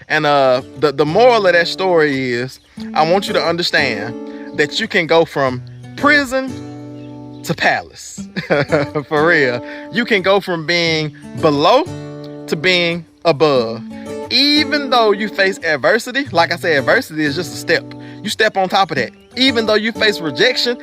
And the moral of that story is, I want you to understand that you can go from prison to palace. For real. You can go from being below to being above. Even though you face adversity, like I said, adversity is just a step. You step on top of that. Even though you face rejection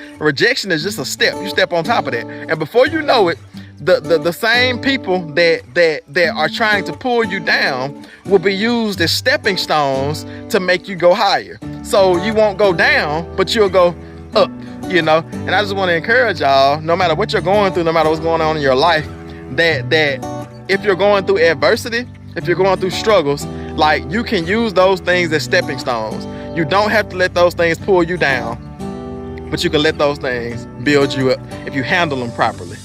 is just a step. You step on top of that. And before you know it, the same people that are trying to pull you down will be used as stepping stones to make you go higher. So you won't go down, but you'll go up, you know? And I just want to encourage y'all, no matter what you're going through, no matter what's going on in your life, that if you're going through adversity, if you're going through struggles, like, you can use those things as stepping stones. You don't have to let those things pull you down, but you can let those things build you up if you handle them properly.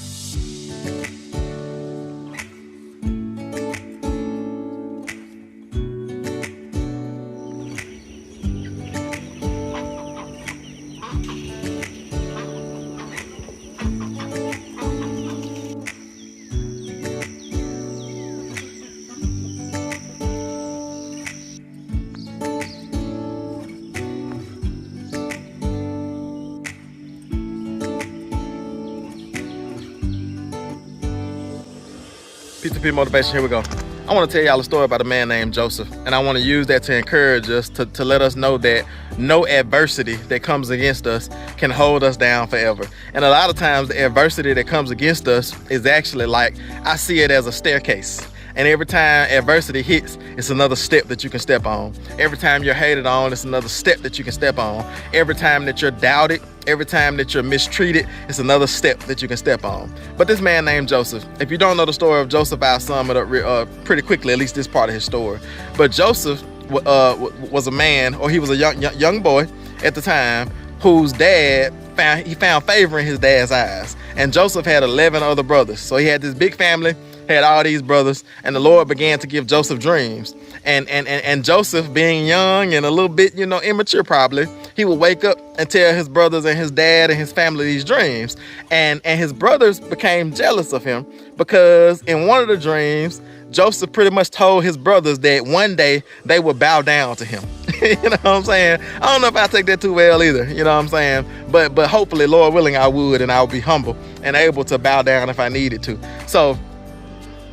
P2P motivation, here we go. I want to tell y'all a story about a man named Joseph, and I want to use that to encourage us, to let us know that no adversity that comes against us can hold us down forever. And a lot of times the adversity that comes against us is actually, like, I see it as a staircase. And every time adversity hits, it's another step that you can step on. Every time you're hated on, it's another step that you can step on. Every time that you're doubted, every time that you're mistreated, it's another step that you can step on. But this man named Joseph, if you don't know the story of Joseph, I'll sum it up pretty quickly, at least this part of his story. But Joseph was a man, or he was a young boy at the time, whose dad found favor in his dad's eyes. And Joseph had 11 other brothers. So he had this big family, had all these brothers, and the Lord began to give Joseph dreams. And Joseph, being young and a little bit, immature probably, he would wake up and tell his brothers and his dad and his family these dreams. And his brothers became jealous of him, because in one of the dreams, Joseph pretty much told his brothers that one day they would bow down to him. You know what I'm saying? I don't know if I take that too well either, you know what I'm saying? But hopefully, Lord willing, I would, and I would be humble and able to bow down if I needed to. So,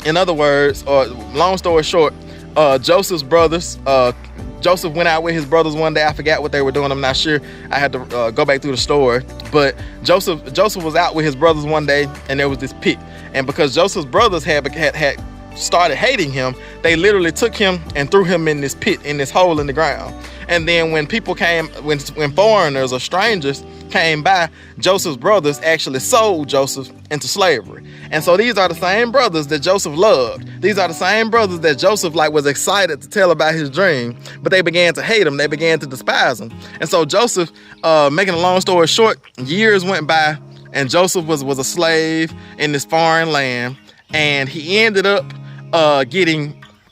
in other words, or long story short, Joseph's brothers, Joseph went out with his brothers one day. I forgot what they were doing. I'm not sure. I had to go back through the story. But Joseph was out with his brothers one day, and there was this pit. And because Joseph's brothers had started hating him, they literally took him and threw him in this pit, in this hole in the ground. And then when people came, when foreigners or strangers came by, Joseph's brothers actually sold Joseph into slavery. And so these are the same brothers that Joseph loved. These are the same brothers that Joseph was excited to tell about his dream, but they began to hate him. They began to despise him. And so Joseph, making a long story short, years went by, and Joseph was a slave in this foreign land, and he ended up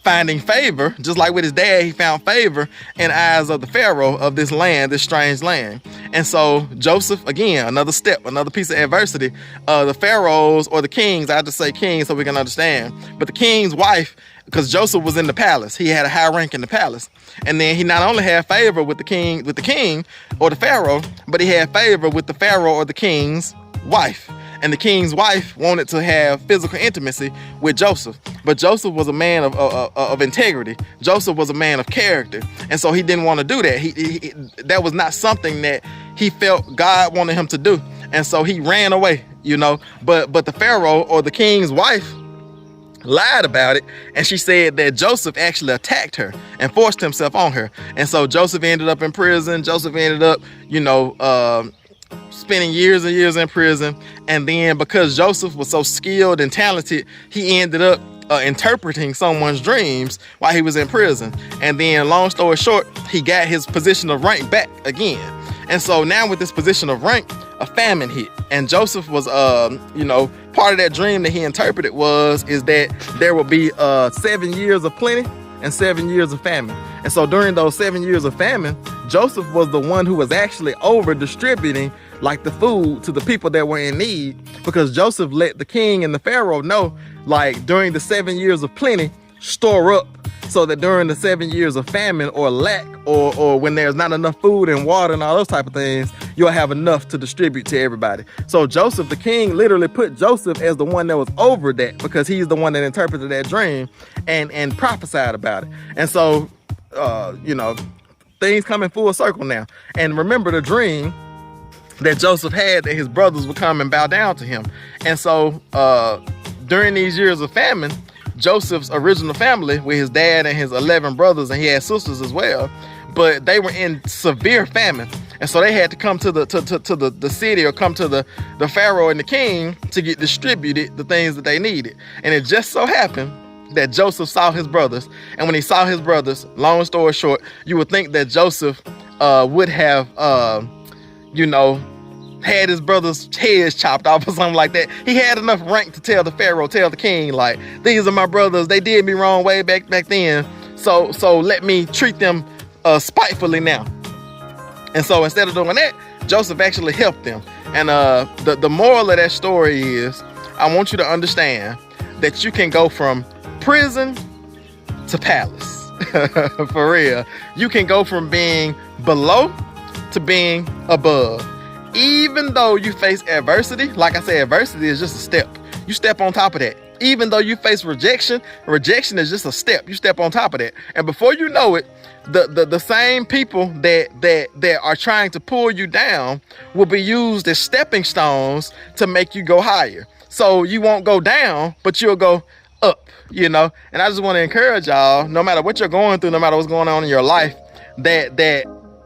finding favor, just like with his dad. He found favor in the eyes of the Pharaoh of this land, this strange land. And so Joseph, again, another step, another piece of adversity. The pharaohs, or the kings, I just say kings so we can understand, but the king's wife, because Joseph was in the palace, he had a high rank in the palace, and then he not only had favor with the king or the pharaoh, but he had favor with the pharaoh or the king's wife. And the king's wife wanted to have physical intimacy with Joseph. But Joseph was a man of integrity. Joseph was a man of character. And so he didn't want to do that. That was not something that he felt God wanted him to do. And so he ran away, But the Pharaoh or the king's wife lied about it, and she said that Joseph actually attacked her and forced himself on her. And so Joseph ended up in prison. Joseph ended up, spending years and years in prison. And then because Joseph was so skilled and talented, he ended up interpreting someone's dreams while he was in prison. And then, long story short, he got his position of rank back again. And so now with this position of rank, a famine hit. And Joseph was, part of that dream that he interpreted is that there will be 7 years of plenty and 7 years of famine. And so during those 7 years of famine, Joseph was the one who was actually over distributing the food to the people that were in need, because Joseph let the king and the Pharaoh know, during the 7 years of plenty, store up so that during the 7 years of famine or lack, or when there's not enough food and water and all those type of things, you'll have enough to distribute to everybody. So Joseph, the king, literally put Joseph as the one that was over that, because he's the one that interpreted that dream and prophesied about it. And so, you know, things coming full circle now. And remember the dream that Joseph had, that his brothers would come and bow down to him. And so during these years of famine, Joseph's original family, with his dad and his 11 brothers, and he had sisters as well, but they were in severe famine. And so they had to come to the city, or come to the Pharaoh and the king, to get distributed the things that they needed. And it just so happened that Joseph saw his brothers. And when he saw his brothers, long story short, you would think that Joseph would have, you know, had his brother's heads chopped off or something like that. He had enough rank to tell the Pharaoh, tell the king, like, these are my brothers. They did me wrong way back then. So let me treat them spitefully now. And so instead of doing that, Joseph actually helped them. And the moral of that story is, I want you to understand that you can go from prison to palace. For real. You can go from being below to being above. Even though you face adversity, like I said, adversity is just a step. You step on top of that. Even though you face rejection, rejection is just a step. You step on top of that. And before you know it, the same people that are trying to pull you down will be used as stepping stones to make you go higher. So you won't go down, but you'll go up, you know? And I just want to encourage y'all, no matter what you're going through, no matter what's going on in your life, that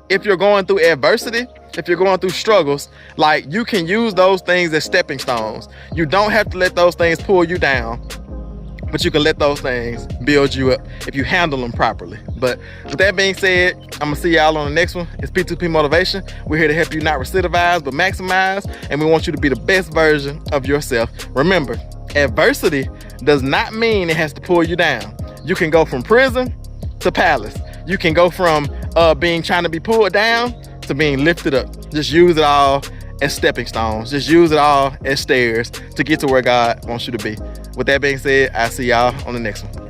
if you're going through adversity, if you're going through struggles, like, you can use those things as stepping stones. You don't have to let those things pull you down, but you can let those things build you up if you handle them properly. But with that being said, I'm gonna see y'all on the next one. It's P2P Motivation. We're here to help you not recidivize, but maximize, and we want you to be the best version of yourself. Remember, adversity does not mean it has to pull you down. You can go from prison to palace. You can go from trying to be pulled down to being lifted up. Just use it all as stepping stones. Just use it all as stairs to get to where God wants you to be. With that being said, I'll see y'all on the next one.